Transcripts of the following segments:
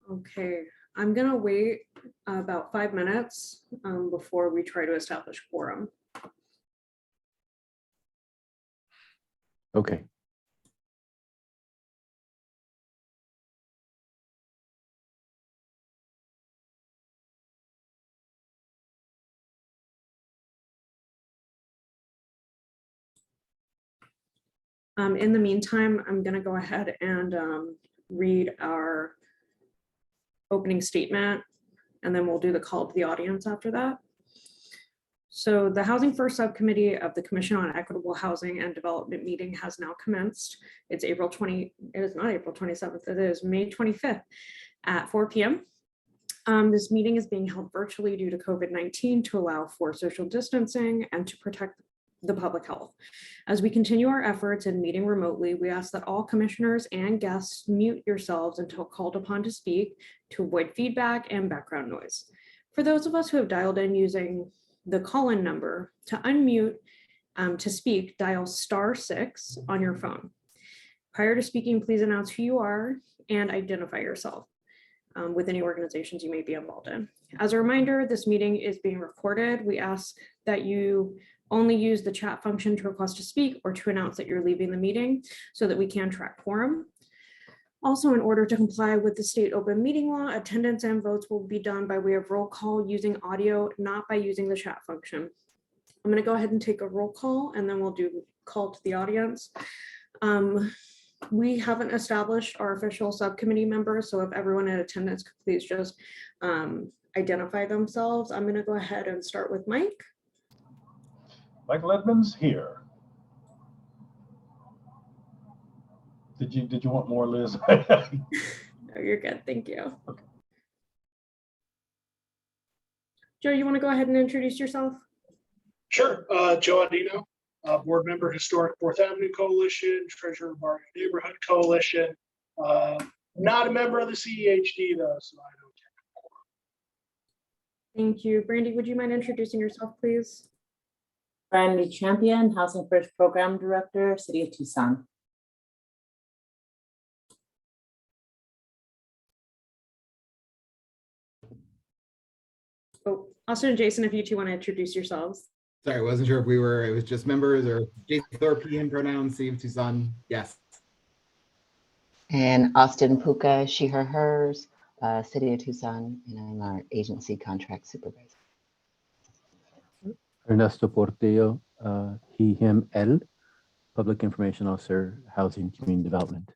Okay, I'm gonna wait about 5 minutes before we try to establish quorum. Okay. In the meantime, I'm gonna go ahead and read our opening statement, and then we'll do the call to the audience after that. So the Housing First Subcommittee of the Commission on Equitable Housing and Development meeting has now commenced. It's it is not April 27th, it is May 25th at 4 p.m. This meeting is being held virtually due to COVID-19 to allow for social distancing and to protect the public health. As we continue our efforts in meeting remotely, we ask that all commissioners and guests mute yourselves until called upon to speak to avoid feedback and background noise. For those of us who have dialed in using the call-in number, to unmute to speak, dial *6 on your phone. Prior to speaking, please announce who you are and identify yourself with any organizations you may be involved in. As a reminder, this meeting is being recorded. We ask that you only use the chat function to request to speak or to announce that you're leaving the meeting so that we can track quorum. Also, in order to comply with the state open meeting law, attendance and votes will be done by way of roll call using audio, not by using the chat function. I'm going to go ahead and take a roll call, and then we'll do call to the audience. We haven't established our official subcommittee members, so if everyone in attendance could please just identify themselves. I'm going to go ahead and start with Mike. Michael Edmonds here. Did you want more, Liz? No, you're good. Thank you. Okay. Joe, you want to go ahead and introduce yourself? Sure. Joe Adino, board member, Historic 4th Avenue Coalition, treasurer of our Neighborhood Coalition. Not a member of the CEHD though, so I don't get. Thank you. Brandy, would you mind introducing yourself, please? Brandy Champion, Housing First Program Director, City of Tucson. Oh, Austin and Jason, if you two want to introduce yourselves. Sorry, I wasn't sure if it was just members or Jason Thorpe, him pronouns, City of Tucson. Yes. And Austin Puka, she, her, hers, City of Tucson, and I'm our agency contract supervisor. Ernesto Portillo, he, him, él, Public Information Officer, Housing Community Development.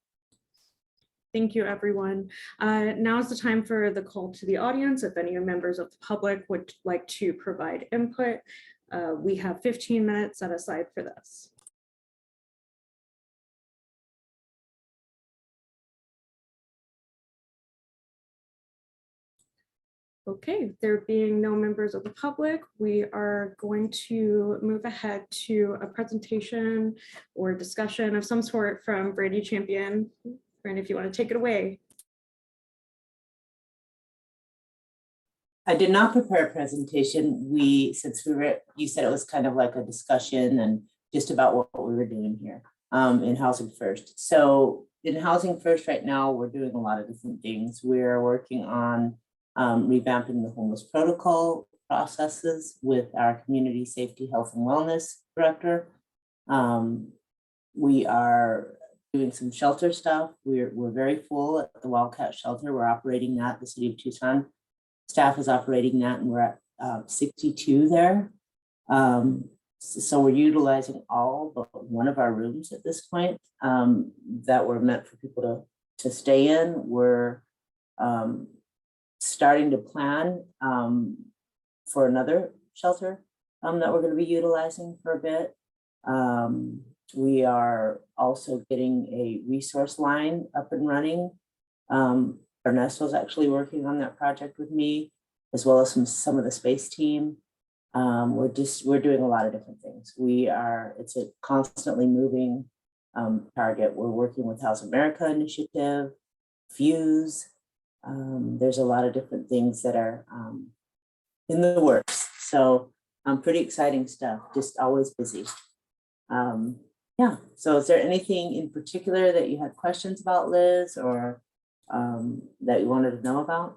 Thank you, everyone. Now is the time for the call to the audience. If any members of the public would like to provide input, we have 15 minutes set aside for this. Okay, there being no members of the public, we are going to move ahead to a presentation or discussion of some sort from Brandy Champion. Brandy, if you want to take it away. I did not prepare a presentation. You said it was kind of like a discussion and just about what we were doing here in Housing First. So in Housing First right now, we're doing a lot of different things. We're working on revamping the homeless protocol processes with our Community Safety, Health, and Wellness Director. We are doing some shelter stuff. We're very full at the Wildcat Shelter. We're operating that. The City of Tucson staff is operating that, and we're at 62 there. So we're utilizing all but one of our rooms at this point that were meant for people to stay in. We're starting to plan for another shelter that we're going to be utilizing for a bit. We are also getting a resource line up and running. Ernesto's actually working on that project with me, as well as some of the space team. We're doing a lot of different things. It's a constantly moving target. We're working with House America Initiative, Fuse, There's a lot of different things that are in the works. So pretty exciting stuff, just always busy. Yeah, so is there anything in particular that you had questions about, Liz, or that you wanted to know about?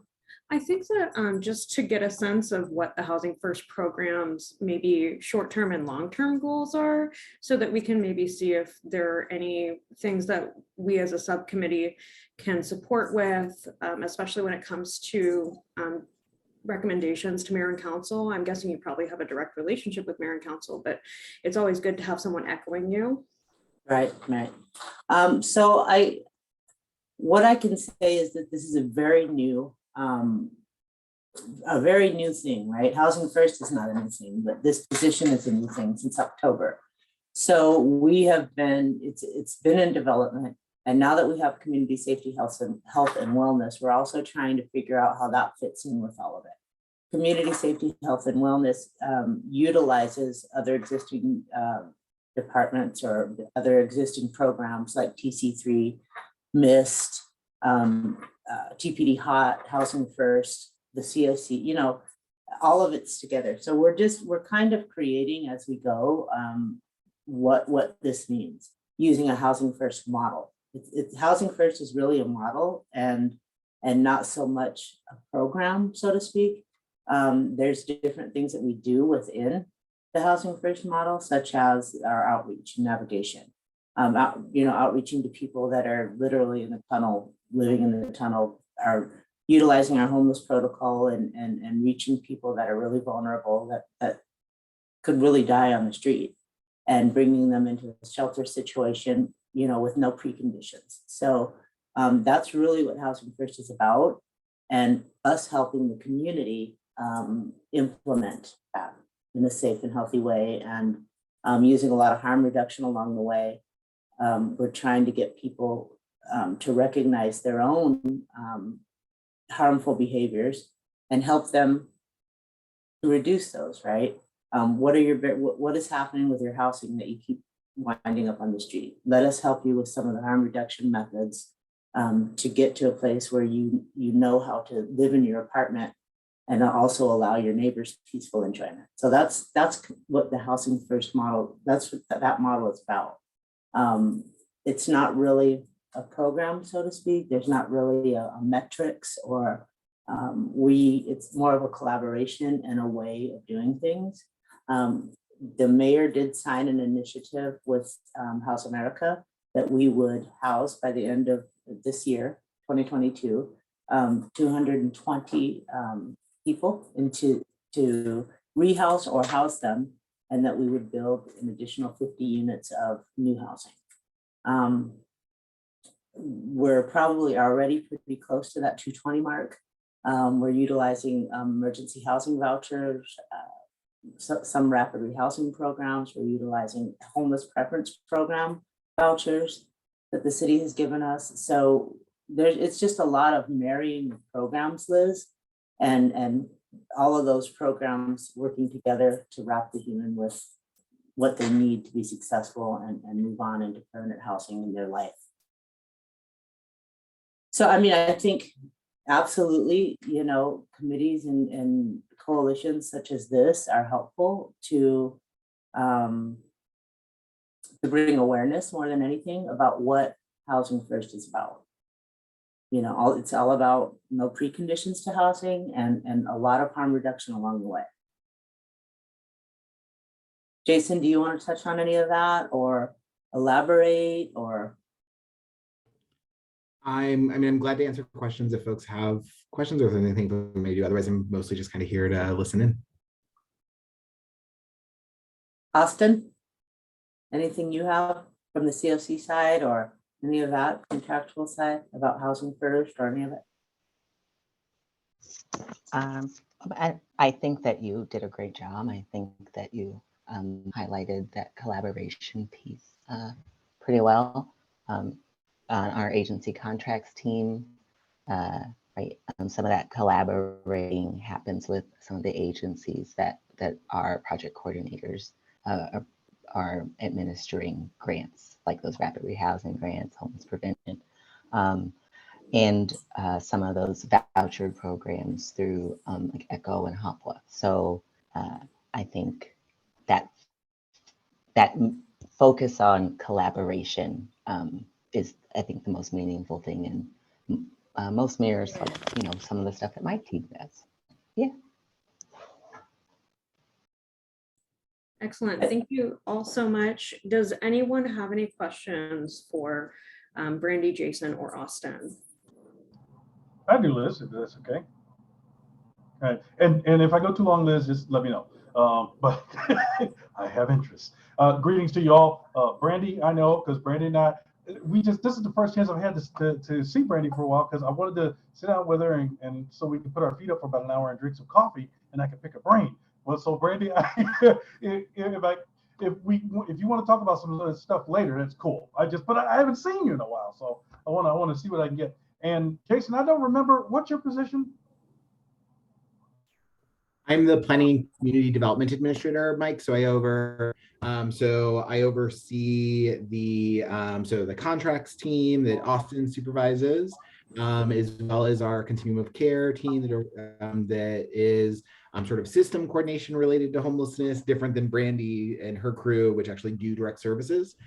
I think that just to get a sense of what the Housing First programs, maybe short-term and long-term goals are, so that we can maybe see if there are any things that we as a subcommittee can support with, especially when it comes to recommendations to mayor and council. I'm guessing you probably have a direct relationship with mayor and council, but it's always good to have someone echoing you. Right, right. So what I can say is that this is a very new thing, right? Housing First is not a new thing, but this position is a new thing since October. So we have been, it's been in development. And now that we have community safety, health and wellness, we're also trying to figure out how that fits in with all of it. Community safety, health and wellness utilizes other existing departments or other existing programs like TC3, MIST, TPD HOT, Housing First, the COC, you know, all of it's together. So we're kind of creating as we go what this means using a Housing First model. Housing First is really a model and not so much a program, so to speak. There's different things that we do within the Housing First model, such as our outreach and navigation. Outreaching to people that are literally in the tunnel, living in the tunnel, are utilizing our homeless protocol and reaching people that are really vulnerable, that could really die on the street, and bringing them into a shelter situation, you know, with no preconditions. So that's really what Housing First is about, and us helping the community implement that in a safe and healthy way, and using a lot of harm reduction along the way. We're trying to get people to recognize their own harmful behaviors and help them to reduce those, right? What is happening with your housing that you keep winding up on the street? Let us help you with some of the harm reduction methods to get to a place where you know how to live in your apartment and also allow your neighbors peaceful enjoyment. So that's what the Housing First model, that's what that model is about. It's not really a program, so to speak. There's not really a metrics or it's more of a collaboration and a way of doing things. The mayor did sign an initiative with House America that we would house by the end of this year, 2022, 220 people to rehouse or house them, and that we would build an additional 50 units of new housing. We're probably already pretty close to that 220 mark. We're utilizing emergency housing vouchers, some rapid rehousing programs. We're utilizing homeless preference program vouchers that the city has given us. So it's just a lot of marrying of programs, Liz, and all of those programs working together to wrap the human with what they need to be successful and move on into permanent housing in their life. So, I mean, I think absolutely, you know, committees and coalitions such as this are helpful to bring awareness more than anything about what Housing First is about. You know, it's all about no preconditions to housing and a lot of harm reduction along the way. Jason, do you want to touch on any of that or elaborate or? I'm glad to answer questions if folks have questions or if there's anything we may do. Otherwise, I'm mostly just kind of here to listen in. Austin, anything you have from the COC side or any of that contractual side about Housing First or any of it? I think that you did a great job. I think that you highlighted that collaboration piece pretty well. On our agency contracts team, right? Some of that collaborating happens with some of the agencies that our project coordinators are administering grants, like those rapid rehousing grants, homeless prevention. and some of those voucher programs through like ECHO and HOPWA. So I think that focus on collaboration is, I think, the most meaningful thing, and most mirrors, like, you know, some of the stuff that my team does. Yeah. Excellent. Thank you all so much. Does anyone have any questions for Brandy, Jason, or Austin? I do, Liz, if that's okay. All right. And if I go too long, Liz, just let me know. But I have interest. Greetings to you all. Brandy, I know, because Brandy and I, this is the first chance I've had to see Brandy for a while, because I wanted to sit down with her and so we could put our feet up for about an hour and drink some coffee and I could pick her brain. Well, so Brandy, if you want to talk about some of this stuff later, that's cool. But I haven't seen you in a while, so I want to see what I can get. And Jason, I don't remember, what's your position? I'm the Planning Community Development Administrator, Mike. So I oversee the contracts team that Austin supervises, as well as our continuum of care team that is sort of system coordination related to homelessness, different than Brandy and her crew, which actually do direct services.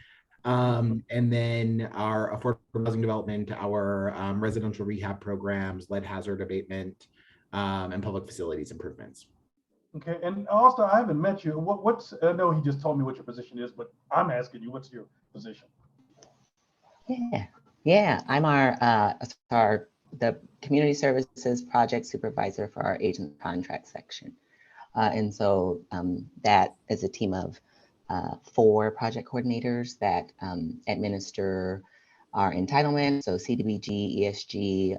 And then our affordable housing development, our residential rehab programs, lead hazard abatement, and public facilities improvements. Okay, and also I haven't met you. I know he just told me what your position is, but I'm asking you, what's your position? Yeah, I'm the community services project supervisor for our agent contract section. And so that is a team of 4 project coordinators that administer our entitlement, so Cdbg, ESG,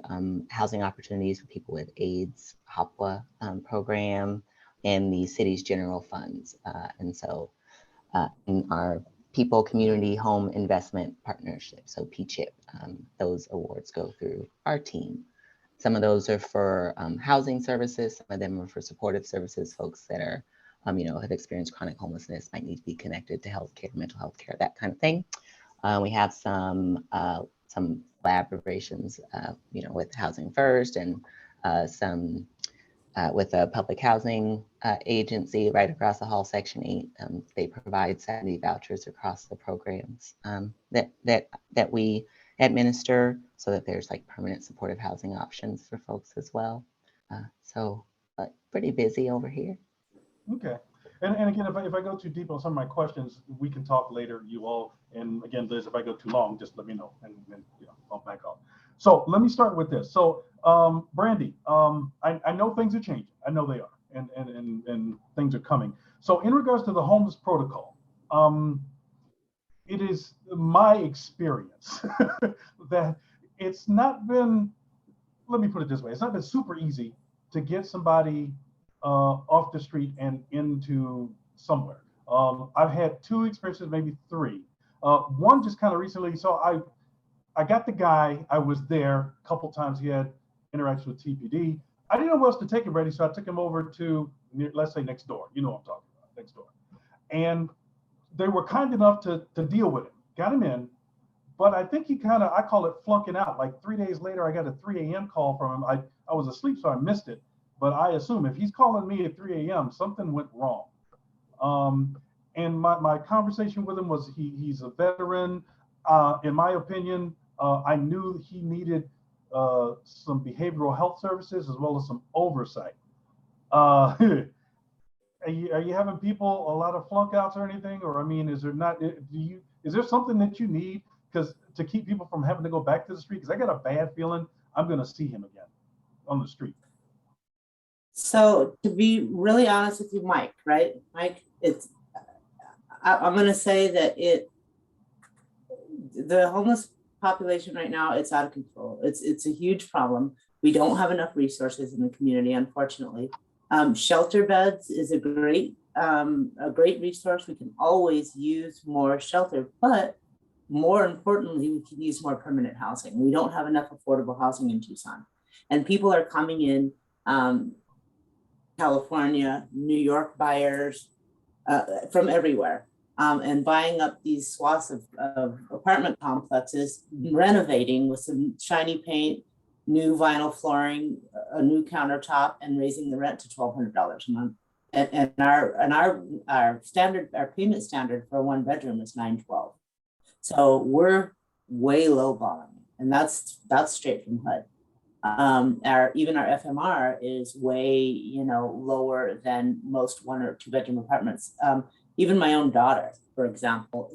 housing opportunities for people with AIDS, HOPWA program, and the city's general funds. And so in our People Community Home Investment Partnership, so PCHIP, those awards go through our team. Some of those are for housing services, some of them are for supportive services, folks that are, have experienced chronic homelessness, might need to be connected to healthcare, mental health care, that kind of thing. We have some collaborations, with Housing First, and some with a public housing agency right across the hall, Section 8. They provide 70 vouchers across the programs that we administer, so that there's like permanent supportive housing options for folks as well. So pretty busy over here. Okay. And again, if I go too deep on some of my questions, we can talk later, you all. And again, Liz, if I go too long, just let me know, and I'll back off. So let me start with this. So Brandy, I know things are changing. I know they are, and things are coming. So in regards to the homeless protocol, it is my experience that it's not been, let me put it this way, it's not been super easy to get somebody off the street and into somewhere. I've had 2 experiences, maybe 3. One just kind of recently. So I got the guy. I was there a couple times. He had interactions with TPD. I didn't know where else to take him, ready, so I took him over to, let's say, next door. You know what I'm talking about, next door. And they were kind enough to deal with him, got him in. But I think he I call it flunking out. Like 3 days later, I got a 3 a.m. call from him. I was asleep, so I missed it. But I assume if he's calling me at 3 a.m., something went wrong. And my conversation with him was he's a veteran. In my opinion, I knew he needed some behavioral health services as well as some oversight. Are you having people a lot of flunk outs or anything? Or I mean, is there something that you need to keep people from having to go back to the street? Because I got a bad feeling I'm going to see him again on the street. So to be really honest with you, Mike, right? Mike, I'm going to say that the homeless population right now, it's out of control. It's a huge problem. We don't have enough resources in the community, unfortunately. Shelter beds is a great resource. We can always use more shelter, but more importantly, we can use more permanent housing. We don't have enough affordable housing in Tucson, and people are coming in. California, New York buyers from everywhere, and buying up these swaths of apartment complexes, renovating with some shiny paint, new vinyl flooring, a new countertop, and raising the rent to $1,200 a month. And our payment standard for a 1-bedroom is $912. So we're way low balling, and that's straight from HUD. Even our FMR is way, lower than most 1 or 2 bedroom apartments. Even my own daughter, for example,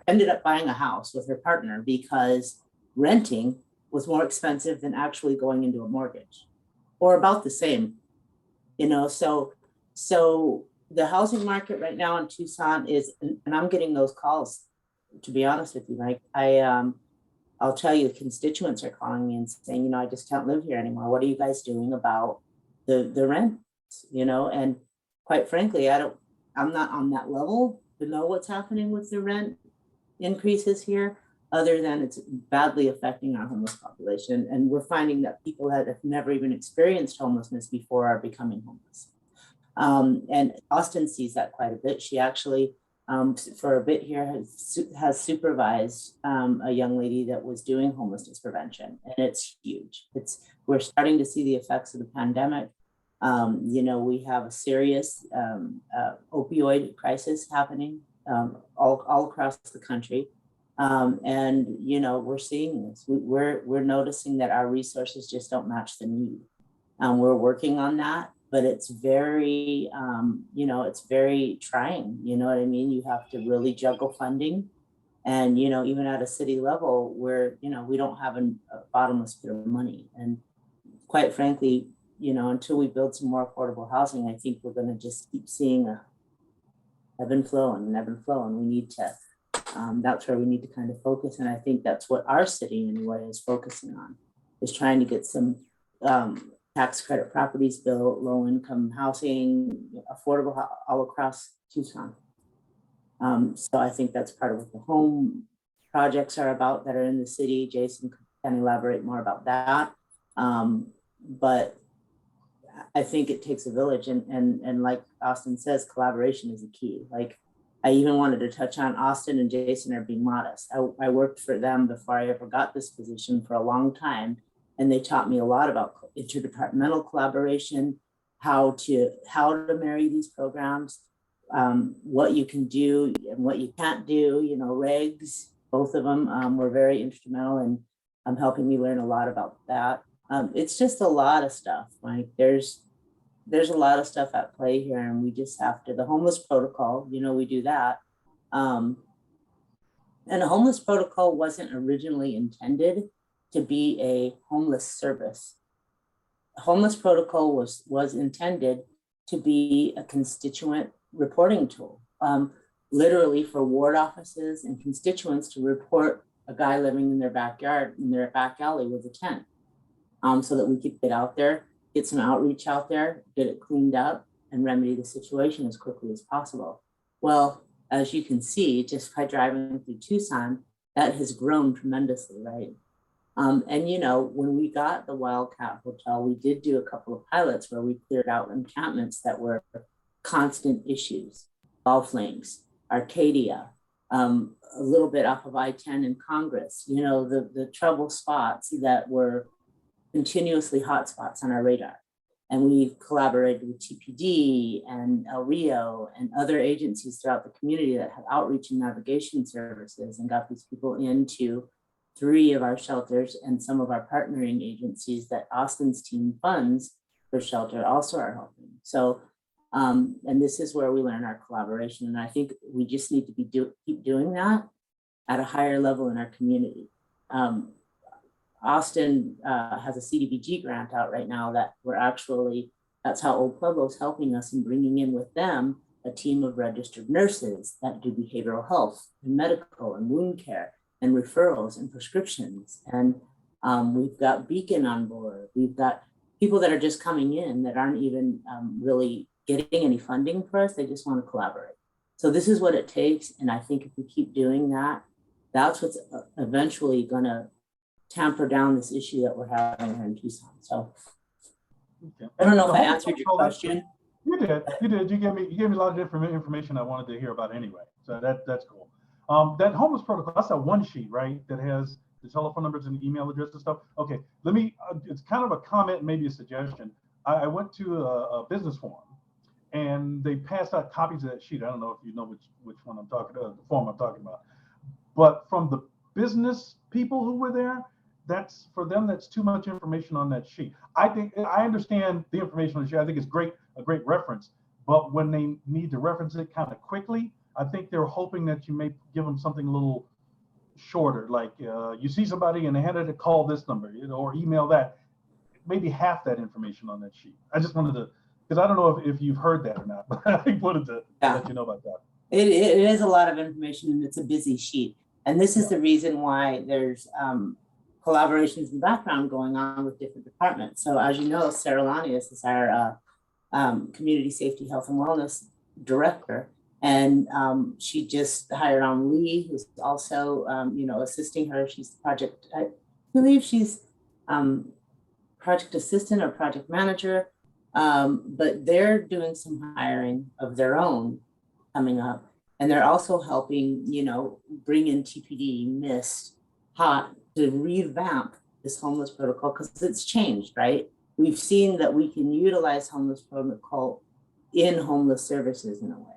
ended up buying a house with her partner because renting was more expensive than actually going into a mortgage, or about the same. So the housing market right now in Tucson is, and I'm getting those calls, to be honest with you, Mike. I'll tell you, constituents are calling me and saying, I just can't live here anymore. What are you guys doing about the rent? And quite frankly, I'm not on that level to know what's happening with the rent increases here, other than it's badly affecting our homeless population. And we're finding that people that have never even experienced homelessness before are becoming homeless. And Austin sees that quite a bit. She actually, for a bit here, has supervised a young lady that was doing homelessness prevention, and it's huge. We're starting to see the effects of the pandemic. We have a serious opioid crisis happening all across the country. And we're seeing this. We're noticing that our resources just don't match the need. We're working on that, but it's very, it's very trying. You know what I mean? You have to really juggle funding, and even at a city level, where we don't have a bottomless pit of money. And quite frankly, until we build some more affordable housing, I think we're going to just keep seeing a ebb and flow and ebb and flow, and we need to. That's where we need to kind of focus. And I think that's what our city anyway is focusing on, is trying to get some tax credit properties built, low income housing, affordable all across Tucson. So I think that's part of what the home projects are about that are in the city. Jason can elaborate more about that. But I think it takes a village, and like Austin says, collaboration is the key. Like, I even wanted to touch on Austin and Jason are being modest. I worked for them before I ever got this position for a long time, and they taught me a lot about interdepartmental collaboration, how to marry these programs, what you can do and what you can't do. Regs, both of them were very instrumental in helping me learn a lot about that. It's just a lot of stuff. Like there's a lot of stuff at play here, and we just have to, the homeless protocol, we do that. And a homeless protocol wasn't originally intended to be a homeless service. A homeless protocol was intended to be a constituent reporting tool, literally for ward offices and constituents to report a guy living in their backyard, in their back alley with a tent, so that we could get out there, get some outreach out there, get it cleaned up, and remedy the situation as quickly as possible. Well, as you can see, just by driving through Tucson, that has grown tremendously, right? And when we got the Wildcat Hotel, we did do a couple of pilots where we cleared out encampments that were constant issues. Golf links, Arcadia, a little bit off of I-10 in Congress, the trouble spots that were continuously hotspots on our radar. And we collaborated with TPD and El Rio and other agencies throughout the community that have outreach and navigation services, and got these people into 3 of our shelters, and some of our partnering agencies that Austin's team funds for shelter also are helping. So, and this is where we learn our collaboration. And I think we just need to keep doing that at a higher level in our community. Austin has a Cdbg grant out right now that that's how Old Pueblo's helping us in bringing in with them a team of registered nurses that do behavioral health and medical and wound care and referrals and prescriptions. And we've got Beacon on board. We've got people that are just coming in that aren't even really getting any funding for us. They just want to collaborate. So this is what it takes. And I think if we keep doing that, that's what's eventually going to tamper down this issue that we're having here in Tucson. So okay. I don't know if I answered your question. You did. You gave me a lot of different information I wanted to hear about anyway. So that's cool. That homeless protocol, that's that one sheet, right? That has the telephone numbers and email address and stuff. Okay, let me, it's kind of a comment, maybe a suggestion. I went to a business forum and they passed out copies of that sheet. I don't know if you know which one I'm talking about, the form I'm talking about. But from the business people who were there, that's for them, that's too much information on that sheet. I think, I understand the information on the sheet. I think it's great, a great reference. But when they need to reference it kind of quickly, I think they're hoping that you may give them something a little shorter, like you see somebody and they had to call this number, or email that, maybe half that information on that sheet. I just wanted to, because I don't know if you've heard that or not, but I wanted to let you know about that. It is a lot of information and it's a busy sheet. And this is the reason why there's collaborations in the background going on with different departments. So as you know, Sarah Lanius is our Community Safety, Health and Wellness Director. And she just hired on Lee, who's also, assisting her. She's the project, I believe she's project assistant or project manager, but they're doing some hiring of their own coming up. And they're also helping, bring in TPD, MIST, HOT to revamp this homeless protocol because it's changed, right? We've seen that we can utilize homeless protocol in homeless services in a way.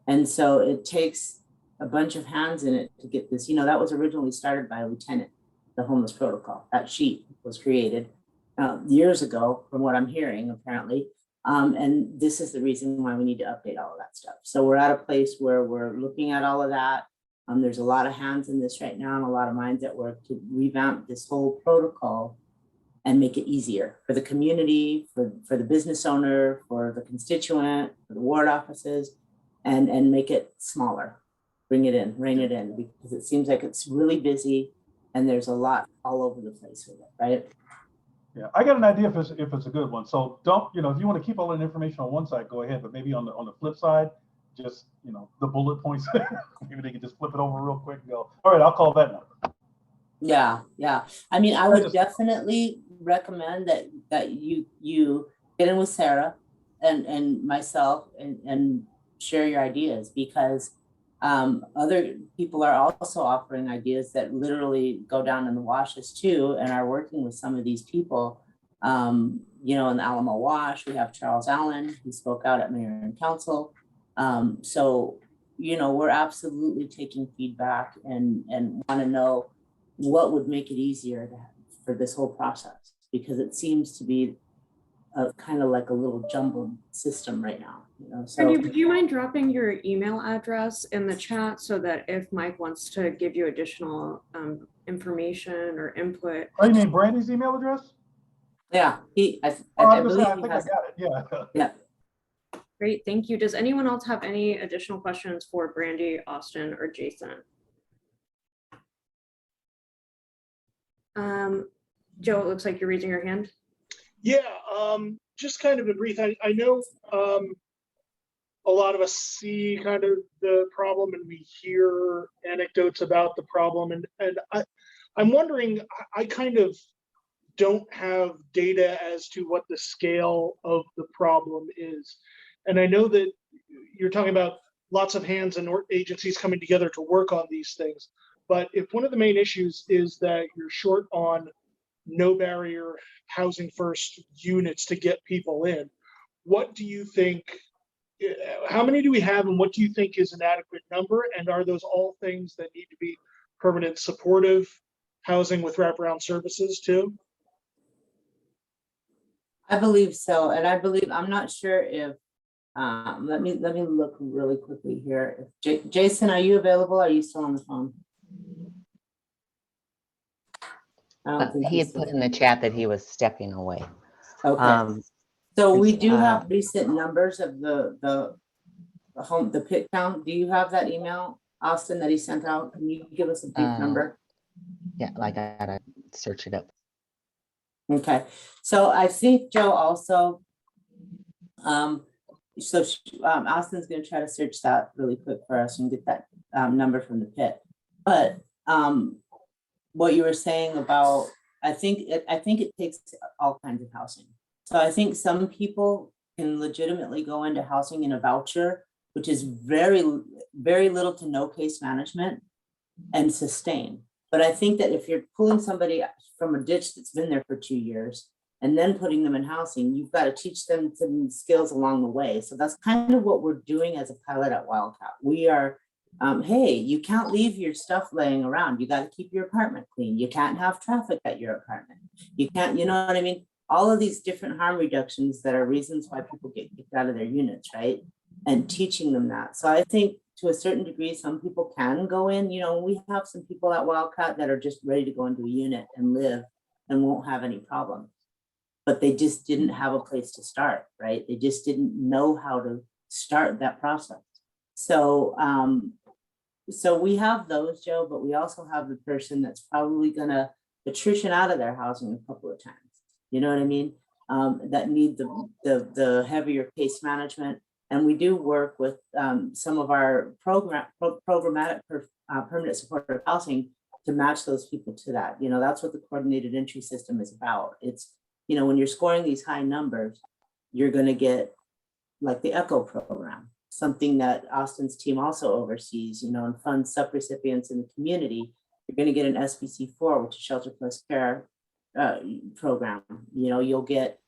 And so it takes a bunch of hands in it to get this, that was originally started by a lieutenant, the homeless protocol. That sheet was created years ago, from what I'm hearing, apparently. And this is the reason why we need to update all of that stuff. So we're at a place where we're looking at all of that. There's a lot of hands in this right now and a lot of minds at work to revamp this whole protocol and make it easier for the community, for the business owner, for the constituent, for the ward offices, and make it smaller. Bring it in, rein it in, because it seems like it's really busy and there's a lot all over the place with it, right? Yeah, I got an idea if it's a good one. So don't, if you want to keep all that information on one side, go ahead. But maybe on the flip side, just, the bullet points, maybe they can just flip it over real quick and go, all right, I'll call that number. Yeah. I mean, I would definitely recommend that you get in with Sarah and myself and share your ideas, because other people are also offering ideas that literally go down in the washes too, and are working with some of these people. In the Alamo Wash, we have Charles Allen, who spoke out at Mayor and Council. So, we're absolutely taking feedback and want to know what would make it easier for this whole process, because it seems to be kind of like a little jumbled system right now. So Brandy, would you mind dropping your email address in the chat so that if Mike wants to give you additional information or input? Oh, you mean Brandy's email address? yeah, I believe think he I has. got it. Yeah. Great, thank you. Does anyone else have any additional questions for Brandy, Austin, or Jason? Joe, it looks like you're raising your hand. Yeah, just kind of a brief, I know a lot of us see kind of the problem and we hear anecdotes about the problem. And I'm wondering, I kind of don't have data as to what the scale of the problem is. And I know that you're talking about lots of hands and agencies coming together to work on these things. But if one of the main issues is that you're short on no barrier housing first units to get people in, what do you think, how many do we have and what do you think is an adequate number? And are those all things that need to be permanent supportive housing with wraparound services too? I believe so. And I'm not sure if, let me look really quickly here. If Jason, are you available? Are you still on the phone? He had put in the chat that he was stepping away. Okay. So we do have recent numbers of the PIT count. Do you have that email, Austin, that he sent out? Can you give us a big number? Yeah, like I gotta search it up. Okay. So I think Joe also, Austin's going to try to search that really quick for us and get that number from the PIT. But what you were saying about, I think it takes all kinds of housing. So I think some people can legitimately go into housing in a voucher, which is very, very little to no case management, and sustain. But I think that if you're pulling somebody from a ditch that's been there for 2 years and then putting them in housing, you've got to teach them some skills along the way. So that's kind of what we're doing as a pilot at Wildcat. We are, hey, you can't leave your stuff laying around. You got to keep your apartment clean. You can't have traffic at your apartment. You can't, you know what I mean? All of these different harm reductions that are reasons why people get kicked out of their units, right? And teaching them that. So I think to a certain degree, some people can go in, you know, we have some people at Wildcat that are just ready to go into a unit and live and won't have any problem. But they just didn't have a place to start, right? They just didn't know how to start that process. So, so we have those, Joe, but we also have the person that's probably gonna attrition out of their housing a couple of times. You know what I mean? That need the heavier case management. And we do work with some of our programmatic permanent supportive housing to match those people to that. You know, that's what the coordinated entry system is about. It's, you know, when you're scoring these high numbers, you're going to get like the ECHO program, something that Austin's team also oversees, you know, and funds subrecipients in the community. You're going to get an SPC4, which is Shelter Plus Care program. You know, you'll get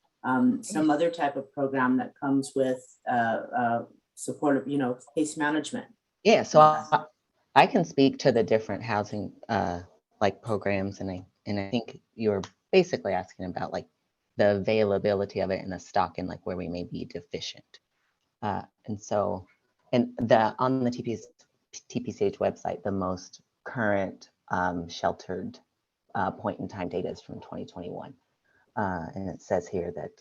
some other type of program that comes with supportive, you know, case management. Yeah, so I can speak to the different housing like programs, and I think you're basically asking about like the availability of it and the stock and like where we may be deficient. And so, and on the TPCH website, the most current sheltered point in time data is from 2021. And it says here that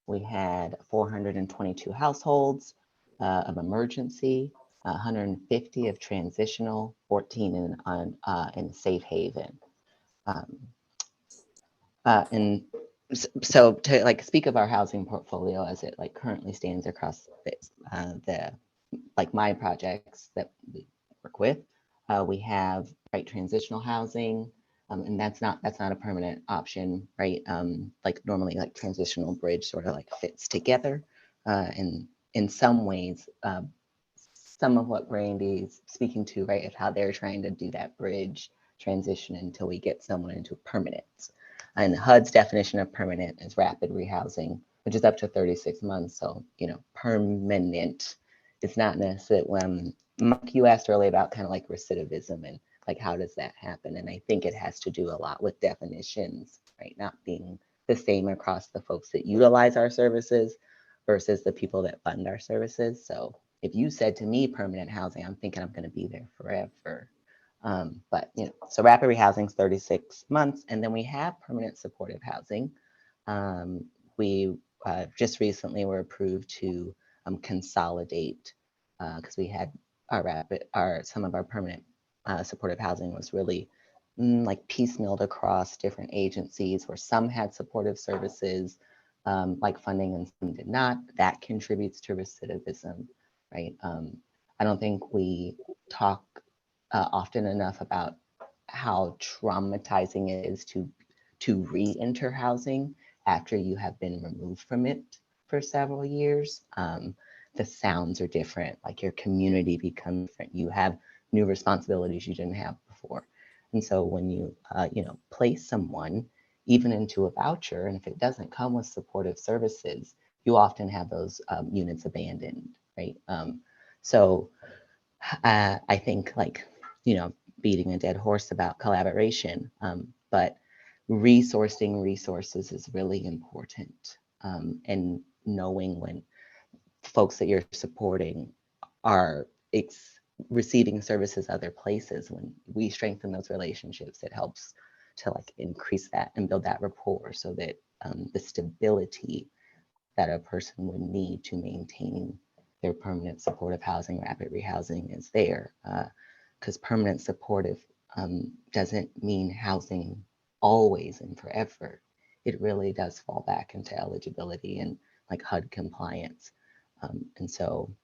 we had 422 households of emergency, 150 of transitional, 14 in safe haven. And so to like speak of our housing portfolio as it like currently stands across the like my projects that we work with, we have right transitional housing. And that's not a permanent option, right? Like normally like transitional bridge sort of like fits together. And in some ways, some of what Brandy's speaking to, right, is how they're trying to do that bridge transition until we get someone into permanence. And HUD's definition of permanent is rapid rehousing, which is up to 36 months. So, you know, permanent is not necessarily when Mike, you asked earlier about kind of like recidivism and like, how does that happen? And I think it has to do a lot with definitions, right? Not being the same across the folks that utilize our services versus the people that fund our services. So if you said to me permanent housing, I'm thinking I'm going to be there forever. But, you know, so rapid rehousing is 36 months. And then we have permanent supportive housing. We just recently were approved to consolidate because we had some of our permanent supportive housing was really like piecemealed across different agencies where some had supportive services like funding and some did not. That contributes to recidivism, right? I don't think we talk often enough about how traumatizing it is to re-enter housing after you have been removed from it for several years. The sounds are different, like your community becomes different. You have new responsibilities you didn't have before. And so when you, you know, place someone even into a voucher, and if it doesn't come with supportive services, you often have those units abandoned, right? So I think like, you know, beating a dead horse about collaboration, but resourcing resources is really important. And knowing when folks that you're supporting are receiving services other places, when we strengthen those relationships, it helps to like increase that and build that rapport so that the stability that a person would need to maintain their permanent supportive housing, rapid rehousing is there. Because permanent supportive doesn't mean housing always and forever. It really does fall back into eligibility and like HUD compliance. And so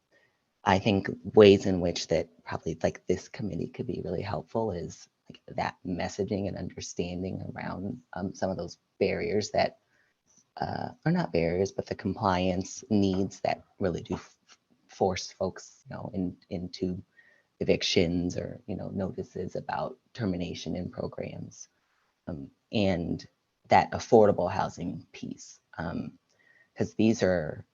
I think ways in which that probably like this committee could be really helpful is like that messaging and understanding around some of those barriers that are not barriers, but the compliance needs that really do force folks, you know, into evictions or, notices about termination in programs, and that affordable housing piece. Because these are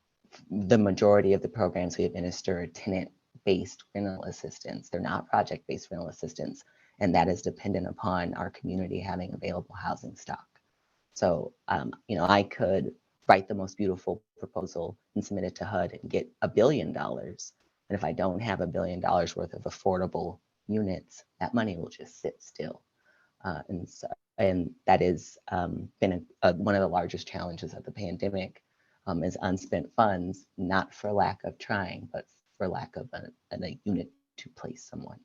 the majority of the programs we administer tenant-based rental assistance. They're not project-based rental assistance, and that is dependent upon our community having available housing stock. So, I could write the most beautiful proposal and submit it to HUD and get $1 billion. And if I don't have $1 billion worth of affordable units, that money will just sit still. And that has been one of the largest challenges of the pandemic, is unspent funds, not for lack of trying, but for lack of a unit to place someone.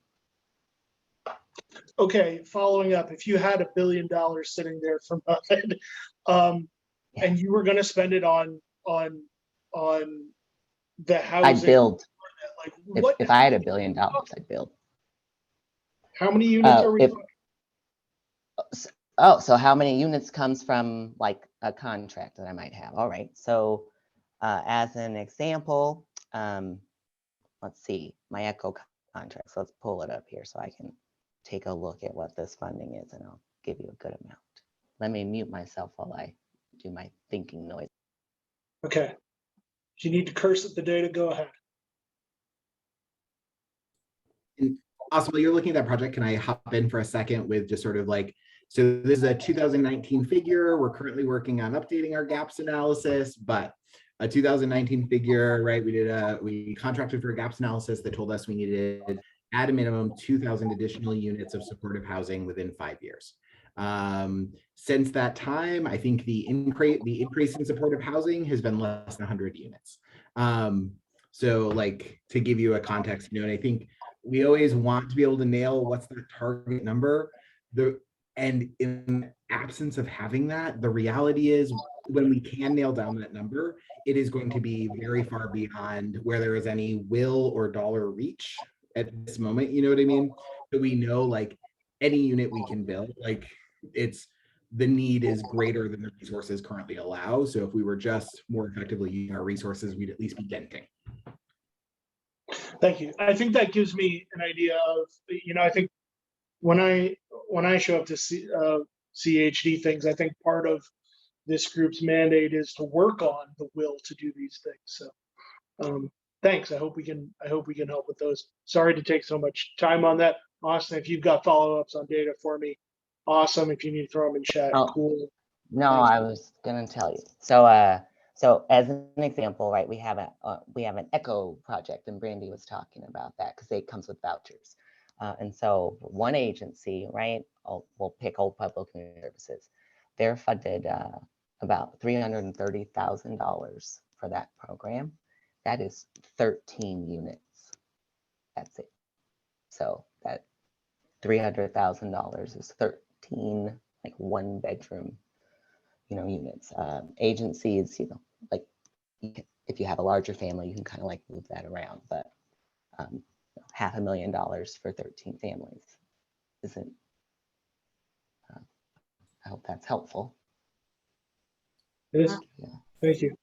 Okay, following up, if you had $1 billion sitting there from HUD, and you were going to spend it on the housing, I'd build. like If I had $1 billion, I'd build. How many units are we talking? So how many units comes from like a contract that I might have? All right. So as an example, let's see, my ECHO contract. So let's pull it up here so I can take a look at what this funding is, and I'll give you a good amount. Let me mute myself while I do my thinking noise. Okay. If you need to curse at the data, go ahead. Awesome. While you're looking at that project, can I hop in for a second with just sort of like, so this is a 2019 figure. We're currently working on updating our gaps analysis, but a 2019 figure, right? We contracted for a gaps analysis that told us we needed at a minimum 2,000 additional units of supportive housing within 5 years. Since that time, I think the increase in supportive housing has been less than 100 units. So like, to give you a context, and I think we always want to be able to nail what's the target number. And in absence of having that, the reality is when we can nail down that number, it is going to be very far beyond where there is any will or dollar reach at this moment. You know what I mean? So we know like any unit we can build, like the need is greater than the resources currently allow. So if we were just more effectively using our resources, we'd at least be denting. Thank you. I think that gives me an idea of, I think when I show up to CHD things, I think part of this group's mandate is to work on the will to do these things. So thanks. I hope we can help with those. Sorry to take so much time on that. Austin, if you've got follow-ups on data for me, awesome. If you need to throw them in chat, cool. No, I was gonna tell you. So as an example, right, we have an ECHO project, and Brandy was talking about that because it comes with vouchers. And so one agency, right, we'll pick Old Pueblo Community Services. They're funded about $330,000 for that program. That is 13 units. That's it. So that $300,000 is 13 like 1-bedroom, units. Agencies, like if you have a larger family, you can kind of like move that around, but $500,000 for 13 families isn't. I hope that's helpful. It is. Yeah. Thank you.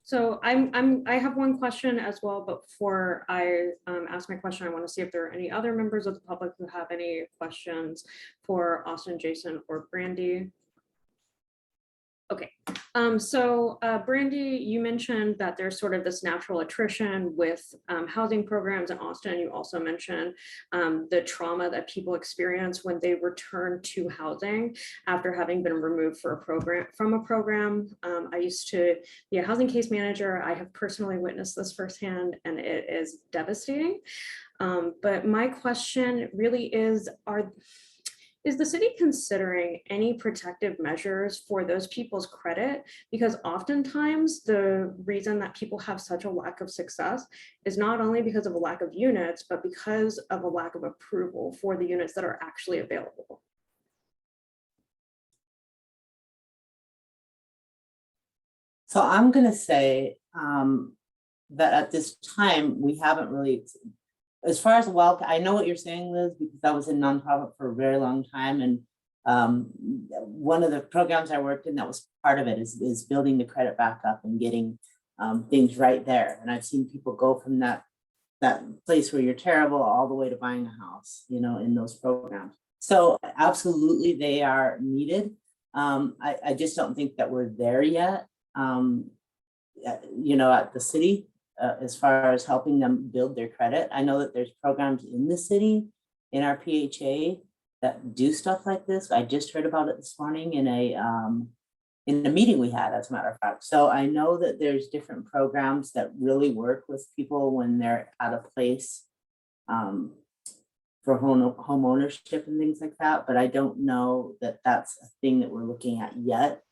So I have one question as well, but before I ask my question, I want to see if there are any other members of the public who have any questions for Austin, Jason, or Brandy. Okay, so Brandy, you mentioned that there's sort of this natural attrition with housing programs, and Austin, you also mentioned the trauma that people experience when they return to housing after having been removed from a program. I used to be a housing case manager. I have personally witnessed this firsthand, and it is devastating. But my question really is the city considering any protective measures for those people's credit? Because oftentimes the reason that people have such a lack of success is not only because of a lack of units, but because of a lack of approval for the units that are actually available. So I'm going to say that at this time, we haven't really, as far as I know what you're saying, Liz, because I was in nonprofit for a very long time. And one of the programs I worked in that was part of it is building the credit back up and getting things right there. And I've seen people go from that that place where you're terrible all the way to buying a house, you know, in those programs. So absolutely they are needed. I just don't think that we're there yet, you know, at the city, as far as helping them build their credit. I know that there's programs in the city, in our PHA, that do stuff like this. I just heard about it this morning in a meeting we had, as a matter of fact. So I know that there's different programs that really work with people when they're at a place for home ownership and things like that. But I don't know that that's a thing that we're looking at yet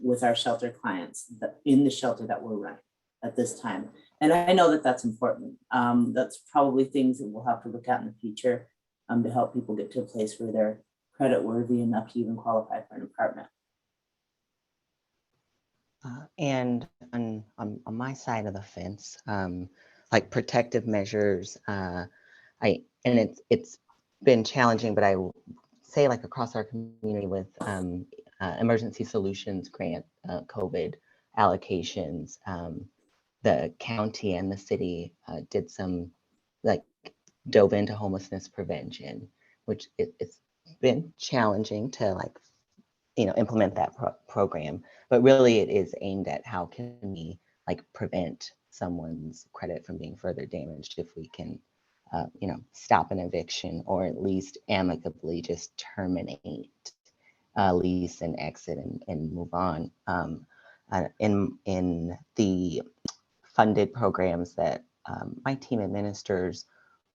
with our shelter clients in the shelter that we're running at this time. And I know that that's important. That's probably things that we'll have to look at in the future to help people get to a place where they're credit worthy enough to even qualify for an apartment. And on my side of the fence, like protective measures, it's been challenging, but I will say like across our community with emergency solutions grant, COVID allocations, the county and the city did some like dove into homelessness prevention, which it's been challenging to like, you know, implement that program, but really it is aimed at how can we like prevent someone's credit from being further damaged if we can, you know, stop an eviction or at least amicably just terminate a lease and exit and move on. In the funded programs that my team administers,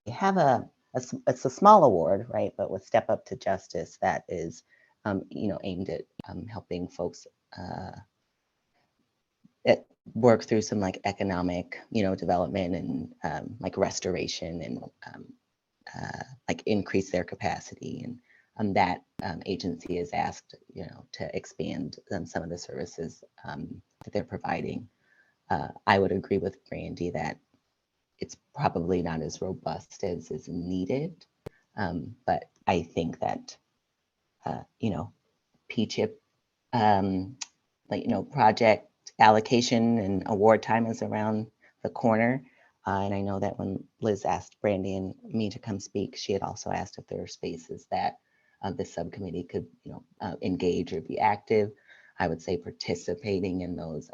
we have it's a small award, right? But with Step Up to Justice, that is, you know, aimed at helping folks work through some like economic, you know, development and like restoration and like increase their capacity. And that agency is asked, you know, to expand some of the services that they're providing. I would agree with Brandy that it's probably not as robust as is needed. But I think that, you know, P-CHIP, like, you know, project allocation and award time is around the corner. And I know that when Liz asked Brandy and me to come speak, she had also asked if there are spaces that the subcommittee could, you know, engage or be active. I would say participating in those,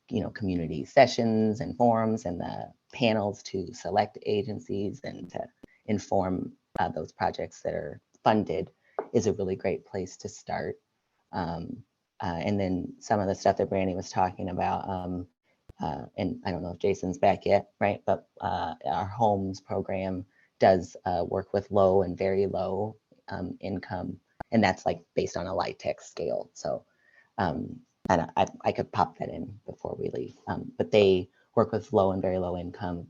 you know, community sessions and forums and the panels to select agencies and to inform those projects that are funded is a really great place to start. And then some of the stuff that Brandy was talking about, and I don't know if Jason's back yet, right? But our homes program does work with low and very low income, and that's like based on a LIHTC scale. So and I could pop that in before we leave, but they work with low and very low income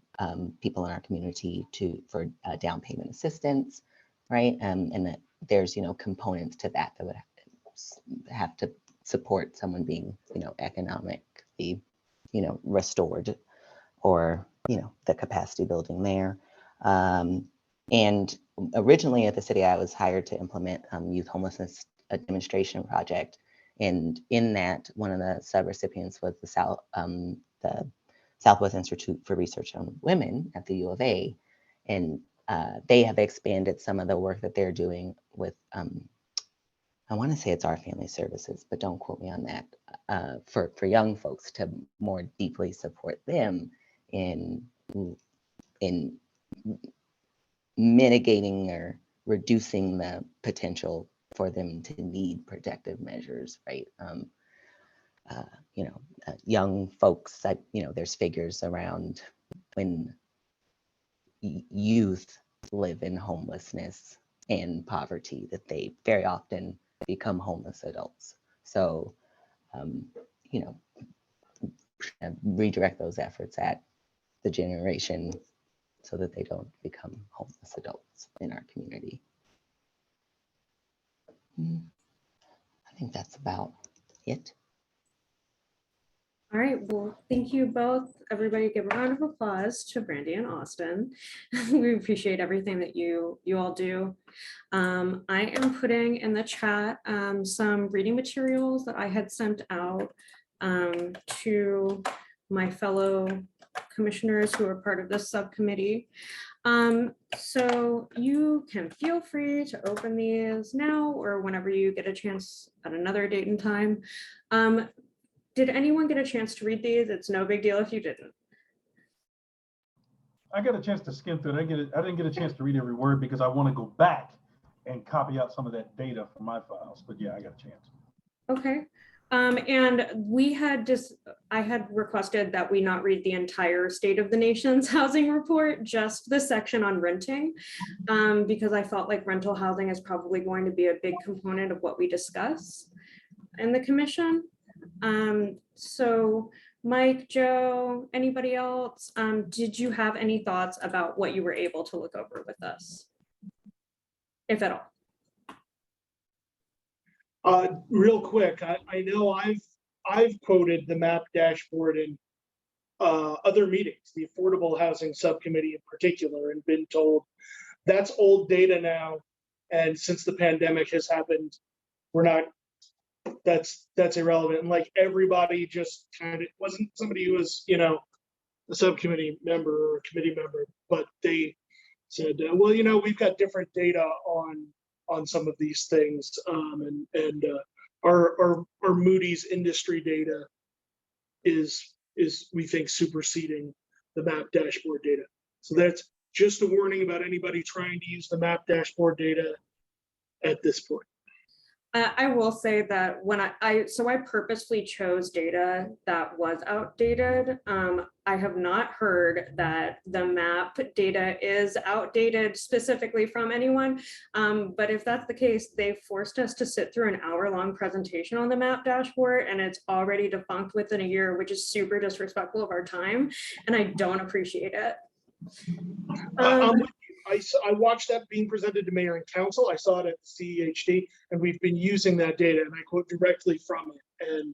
people in our community for down payment assistance, right? And that there's, you know, components to that would have to support someone being, you know, economically, you know, restored, or, you know, the capacity building there. And originally at the city, I was hired to implement youth homelessness demonstration project. And in that, one of the sub-recipients was the Southwest Institute for Research on Women at the U of A. And they have expanded some of the work that they're doing with, I want to say it's Our Family Services, but don't quote me on that, for young folks to more deeply support them in mitigating or reducing the potential for them to need protective measures, right? You know, young folks, you know, there's figures around when youth live in homelessness and poverty that they very often become homeless adults. So, you know, redirect those efforts at the generation so that they don't become homeless adults in our community. I think that's about it. All right, well, thank you both. Everybody give a round of applause to Brandy and Austin. We appreciate everything that you all do. I am putting in the chat some reading materials that I had sent out to my fellow commissioners who are part of this subcommittee. So you can feel free to open these now or whenever you get a chance at another date and time. Did anyone get a chance to read these? It's no big deal if you didn't. I got a chance to skim through it. I didn't get a chance to read every word because I want to go back and copy out some of that data from my files. But yeah, I got a chance. Okay. And I had requested that we not read the entire State of the Nation's housing report, just the section on renting, because I felt like rental housing is probably going to be a big component of what we discuss in the commission. So Mike, Joe, anybody else, did you have any thoughts about what you were able to look over with us, if at all? Real quick, I know I've quoted the map dashboard in other meetings, the Affordable Housing Subcommittee in particular, and been told that's old data now. And since the pandemic has happened, we're not, that's irrelevant. And like everybody just kind of wasn't somebody who was, you know, a subcommittee member or a committee member, but they said, well, you know, we've got different data on some of these things, and our Moody's industry data is we think superseding the map dashboard data. So that's just a warning about anybody trying to use the map dashboard data at this point. I will say that when I purposefully chose data that was outdated. I have not heard that the map data is outdated specifically from anyone. But if that's the case, they forced us to sit through an hour-long presentation on the map dashboard, and it's already defunct within a year, which is super disrespectful of our time, and I don't appreciate it. I watched that being presented to mayor and council. I saw it at the CEHD, and we've been using that data, and I quote directly from it,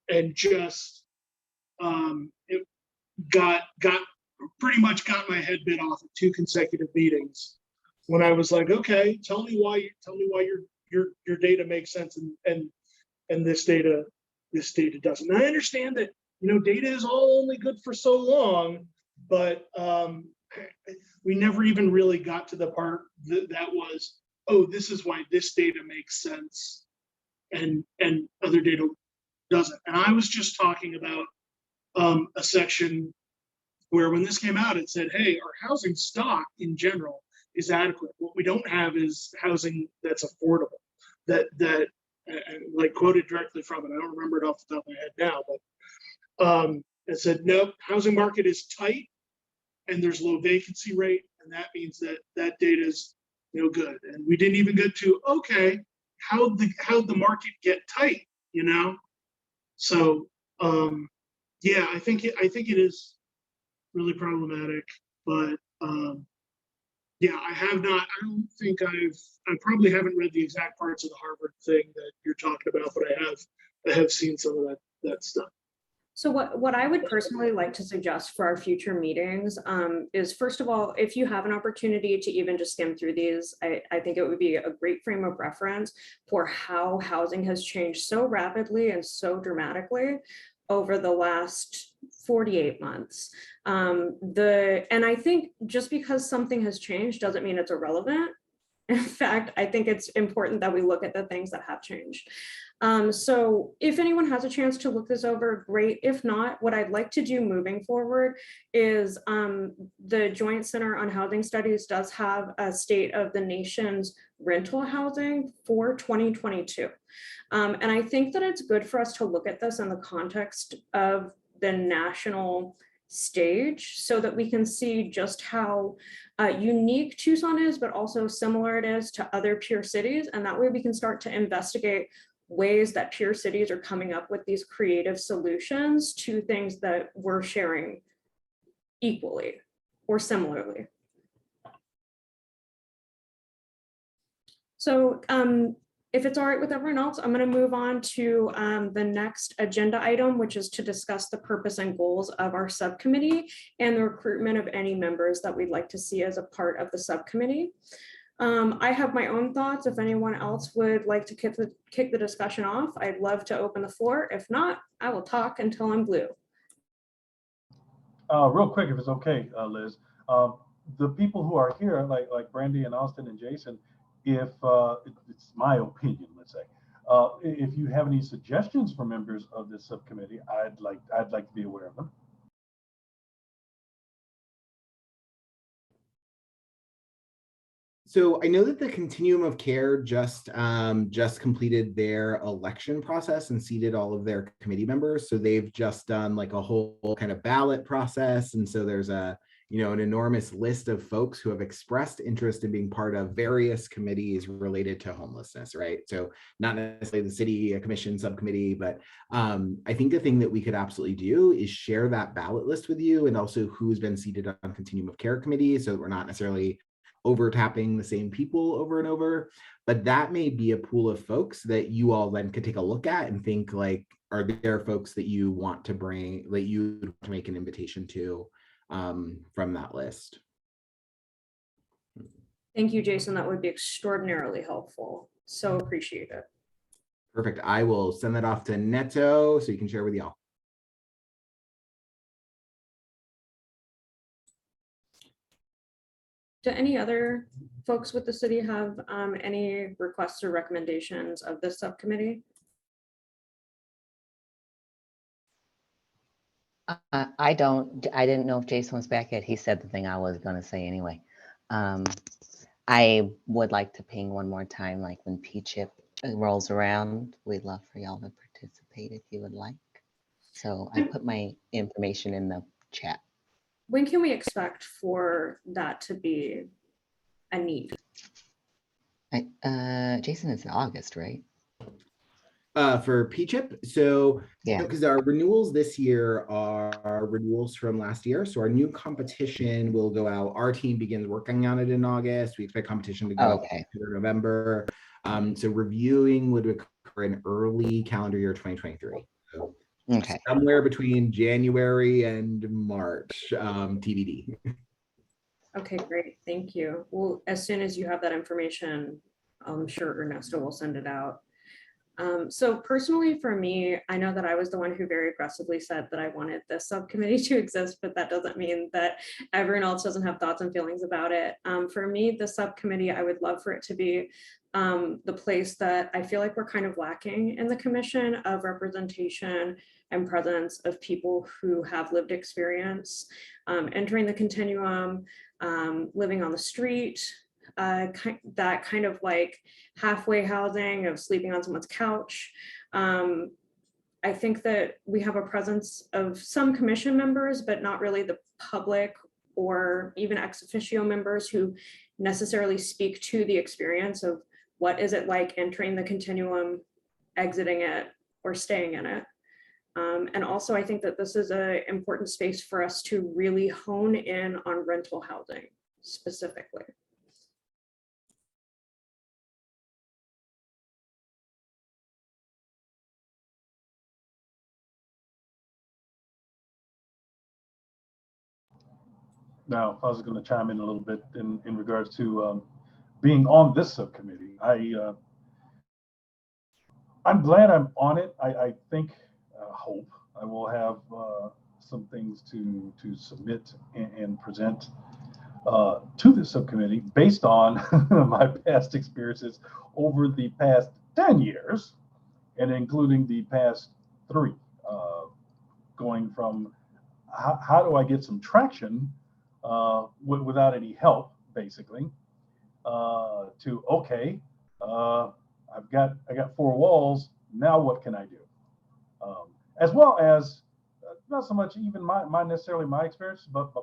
and just it got pretty much got my head bit off at 2 consecutive meetings when I was like, okay, tell me why your data makes sense and this data doesn't. And I understand that, you know, data is all only good for so long, but we never even really got to the part that was, oh, this is why this data makes sense and other data doesn't. And I was just talking about a section where when this came out, it said, hey, our housing stock in general is adequate. What we don't have is housing that's affordable, that like quoted directly from it. I don't remember it off the top of my head now, but it said, nope, housing market is tight and there's low vacancy rate, and that means that data is no good. And we didn't even get to, okay, how'd the market get tight, you know? So yeah, I think it is really problematic, but yeah, I probably haven't read the exact parts of the Harvard thing that you're talking about, but I have seen some of that stuff. So what I would personally like to suggest for our future meetings is, first of all, if you have an opportunity to even just skim through these, I think it would be a great frame of reference for how housing has changed so rapidly and so dramatically over the last 48 months. And I think just because something has changed doesn't mean it's irrelevant. In fact, I think it's important that we look at the things that have changed. So if anyone has a chance to look this over, great. If not, what I'd like to do moving forward is the Joint Center on Housing Studies does have a State of the Nation's rental housing for 2022. And I think that it's good for us to look at this in the context of the national stage so that we can see just how unique Tucson is, but also similar it is to other peer cities. And that way we can start to investigate ways that peer cities are coming up with these creative solutions to things that we're sharing equally or similarly. So if it's all right with everyone else, I'm going to move on to the next agenda item, which is to discuss the purpose and goals of our subcommittee and the recruitment of any members that we'd like to see as a part of the subcommittee. I have my own thoughts. If anyone else would like to kick the discussion off, I'd love to open the floor. If not, I will talk until I'm blue. Real quick, if it's okay, Liz, the people who are here, like Brandy and Austin and Jason, if it's my opinion, let's say, if you have any suggestions for members of this subcommittee, I'd like to be aware of them. So I know that the Continuum of Care just completed their election process and seated all of their committee members. So they've just done like a whole kind of ballot process. And so there's an enormous list of folks who have expressed interest in being part of various committees related to homelessness, right? So not necessarily the city commission subcommittee, but I think the thing that we could absolutely do is share that ballot list with you, and also who's been seated on Continuum of Care committee, so that we're not necessarily over tapping the same people over and over. But that may be a pool of folks that you all then could take a look at and think like, are there folks that you want to bring, that you want to make an invitation to from that list? Thank you, Jason. That would be extraordinarily helpful. So appreciate it. Perfect. I will send that off to Neto so you can share with y'all. Do any other folks with the city have any requests or recommendations of this subcommittee? I didn't know if Jason was back yet. He said the thing I was going to say anyway. I would like to ping one more time, like when P-CHIP rolls around, we'd love for y'all to participate if you would like. So I put my information in the chat. When can we expect for that to be a need? Jason, it's in August, right? For P-CHIP, so Yeah. because our renewals this year are renewals from last year, so our new competition will go out. Our team begins working on it in August. We expect competition to go out in November. So reviewing would occur in early calendar year 2023. So okay. Somewhere between January and March, TBD. Okay, great. Thank you. Well, as soon as you have that information, I'm sure Ernesto will send it out. So personally for me, I know that I was the one who very aggressively said that I wanted this subcommittee to exist, but that doesn't mean that everyone else doesn't have thoughts and feelings about it. For me, the subcommittee, I would love for it to be the place that I feel like we're kind of lacking in the commission of representation and presence of people who have lived experience, entering the continuum, living on the street, that kind of like halfway housing of sleeping on someone's couch. I think that we have a presence of some commission members, but not really the public or even ex officio members who necessarily speak to the experience of what is it like entering the continuum, exiting it, or staying in it. And also, I think that this is an important space for us to really hone in on rental housing specifically. Now, I was going to chime in a little bit in regards to being on this subcommittee. I'm glad I'm on it. I think, hope I will have some things to submit and present to the subcommittee based on my past experiences over the past 10 years, and including the past 3, going from how do I get some traction without any help, basically, to okay, I got 4 walls. Now what can I do? As well as not so much even my necessarily my experience, but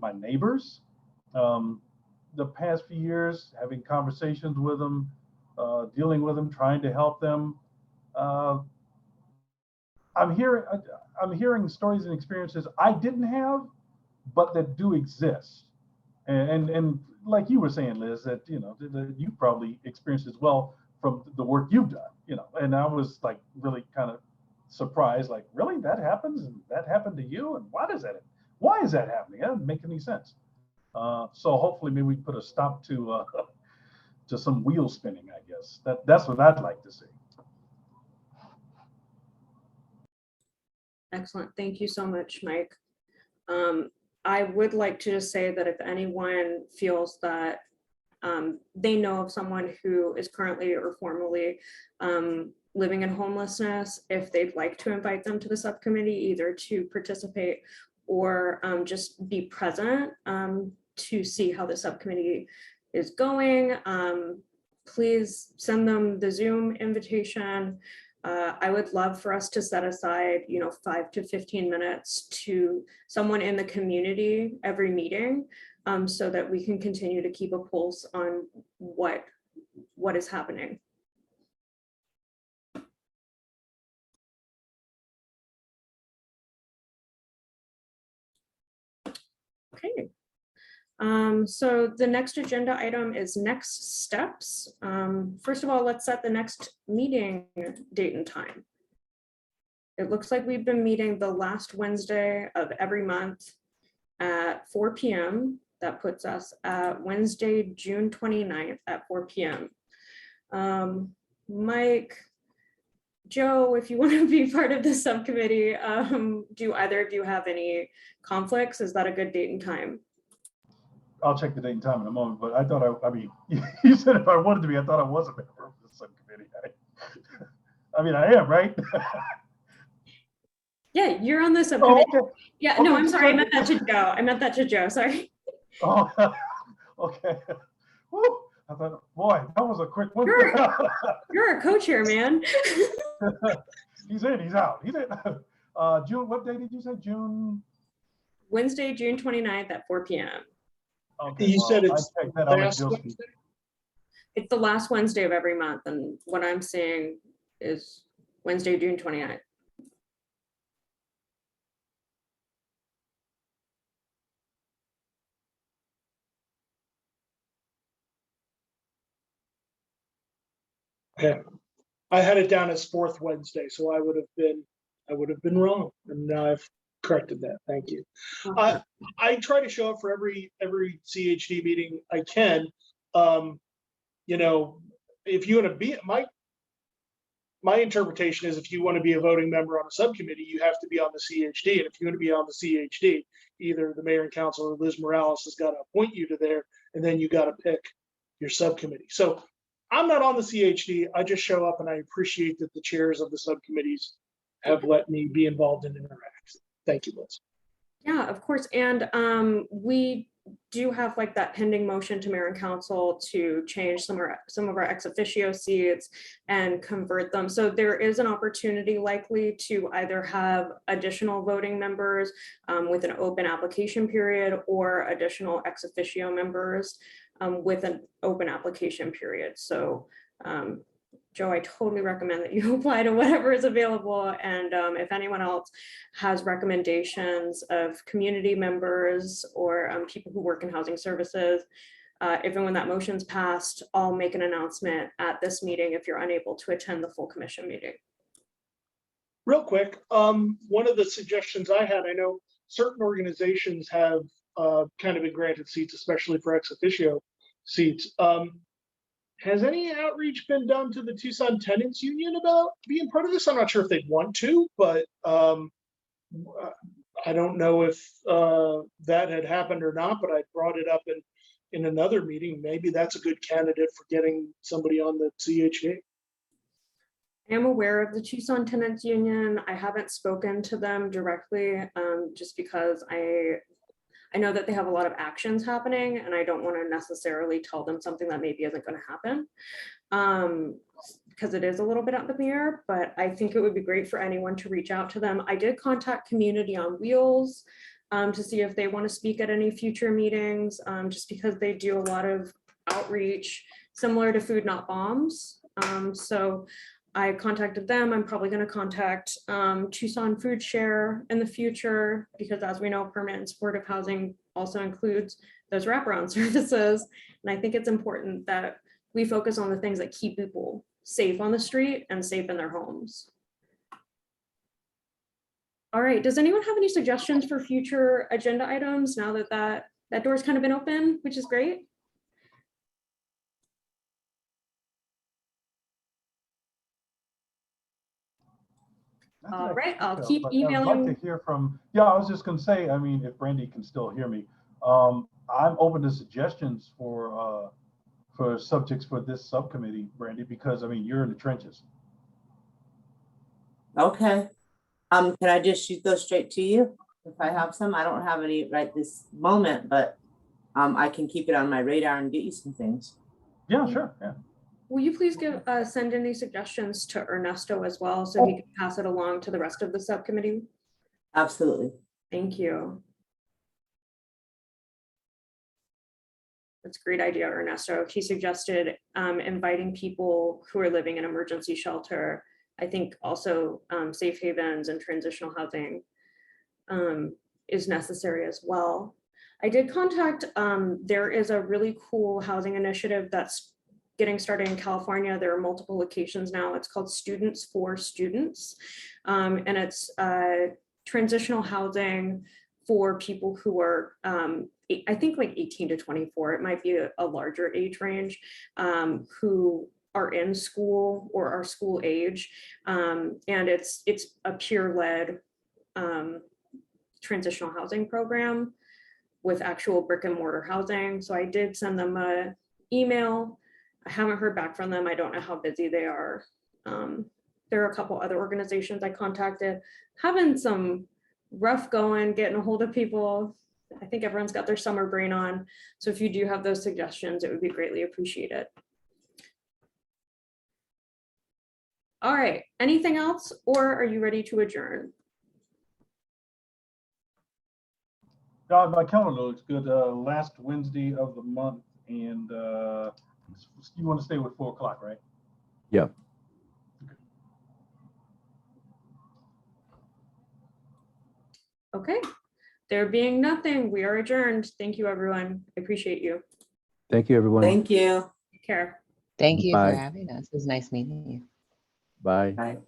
my neighbors. The past few years, having conversations with them, dealing with them, trying to help them. I'm hearing stories and experiences I didn't have, but that do exist. And like you were saying, Liz, that you probably experienced as well from the work you've done, and I was like really kind of surprised, like, really, that happens, and that happened to you, and why is that happening? That doesn't make any sense. So hopefully maybe we put a stop to some wheel spinning, I guess. That's what I'd like to see. Excellent. Thank you so much, Mike. I would like to just say that if anyone feels that they know of someone who is currently or formerly living in homelessness, if they'd like to invite them to the subcommittee, either to participate or just be present to see how the subcommittee is going, please send them the Zoom invitation. I would love for us to set aside, 5 to 15 minutes to someone in the community every meeting, so that we can continue to keep a pulse on what is happening. Okay. So the next agenda item is next steps. First of all, let's set the next meeting date and time. It looks like we've been meeting the last Wednesday of every month at 4 p.m. That puts us at Wednesday, June 29th at 4 p.m. Mike, Joe, if you want to be part of the subcommittee, do either of you have any conflicts? Is that a good date and time? I'll check the date and time in a moment, but I thought I mean, you said if I wanted to be, I thought I was a member of the subcommittee. I mean, I am, right? Yeah, you're on the subcommittee. Oh, okay. Yeah, Okay, no, I'm just sorry. I checking. meant that to Joe. I meant that to Joe. Sorry. Oh, okay. Woo. I thought, boy, that was a quick one. You're a co-chair, man. He's in, he's out. He's in. June, what day did you say? June? Wednesday, June 29th at 4 p.m. Okay, You said well, it's I checked that. I'll let last Jill speak. Wednesday? It's the last Wednesday of every month, and what I'm seeing is Wednesday, June 29th. Okay. I had it down as fourth Wednesday, so I would have been wrong, and now I've corrected that. Thank you. I try to show up for every CHD meeting I can. If you want to be my interpretation is if you want to be a voting member on a subcommittee, you have to be on the CHD, and if you want to be on the CHD, either the mayor and council or Liz Morales has got to appoint you to there, and then you got to pick your subcommittee. So I'm not on the CHD. I just show up, and I appreciate that the chairs of the subcommittees have let me be involved in interaction. Thank you, Liz. Yeah, of course. And we do have like that pending motion to mayor and council to change some of our ex officio seats and convert them. So there is an opportunity likely to either have additional voting members with an open application period, or additional ex officio members with an open application period. So Joe, I totally recommend that you apply to whatever is available. And if anyone else has recommendations of community members or people who work in housing services, if and when that motion's passed, I'll make an announcement at this meeting if you're unable to attend the full commission meeting. Real quick, one of the suggestions I had, I know certain organizations have kind of been granted seats, especially for ex officio seats. Has any outreach been done to the Tucson Tenants Union about being part of this? I'm not sure if they'd want to, but I don't know if that had happened or not, but I brought it up in another meeting. Maybe that's a good candidate for getting somebody on the CHA. I am aware of the Tucson Tenants Union. I haven't spoken to them directly just because I know that they have a lot of actions happening, and I don't want to necessarily tell them something that maybe isn't going to happen because it is a little bit up in the air, but I think it would be great for anyone to reach out to them. I did contact Community on Wheels to see if they want to speak at any future meetings, just because they do a lot of outreach similar to Food Not Bombs. So I contacted them. I'm probably going to contact Tucson Food Share in the future, because as we know, permanent and supportive housing also includes those wraparound services. And I think it's important that we focus on the things that keep people safe on the street and safe in their homes. All right, does anyone have any suggestions for future agenda items now that that door's kind of been open, which is great? All right, I'll Okay, keep but I'd like emailing. to hear from, yeah, I was just gonna say, I mean, if Brandy can still hear me, I'm open to suggestions for subjects for this subcommittee, Brandy, because I mean, you're in the trenches. Okay. Can I just shoot those straight to you if I have some? I don't have any right this moment, but I can keep it on my radar and get you some things. Yeah, sure, yeah. Will you please send any suggestions to Ernesto as well, so he can pass it along to the rest of the subcommittee? Absolutely. Thank you. That's a great idea, Ernesto. He suggested inviting people who are living in emergency shelter. I think also safe havens and transitional housing is necessary as well. I did contact, there is a really cool housing initiative that's getting started in California. There are multiple locations now. It's called Students for Students. And it's transitional housing for people who are, I think like 18 to 24, it might be a larger age range, who are in school or are school age. And it's a peer-led transitional housing program with actual brick and mortar housing. So I did send them an email. I haven't heard back from them. I don't know how busy they are. There are a couple other organizations I contacted, having some rough going, getting a hold of people. I think everyone's got their summer brain on. So if you do have those suggestions, it would be greatly appreciated. All right, anything else, or are you ready to adjourn? My calendar looks good. Last Wednesday of the month, and you want to stay with 4 o'clock, right? Yep. Okay, there being nothing, we are adjourned. Thank you, everyone. I appreciate you. Thank you, everyone. Thank you. Take care. Thank you for Bye. having us. It was nice meeting you. Bye. Bye.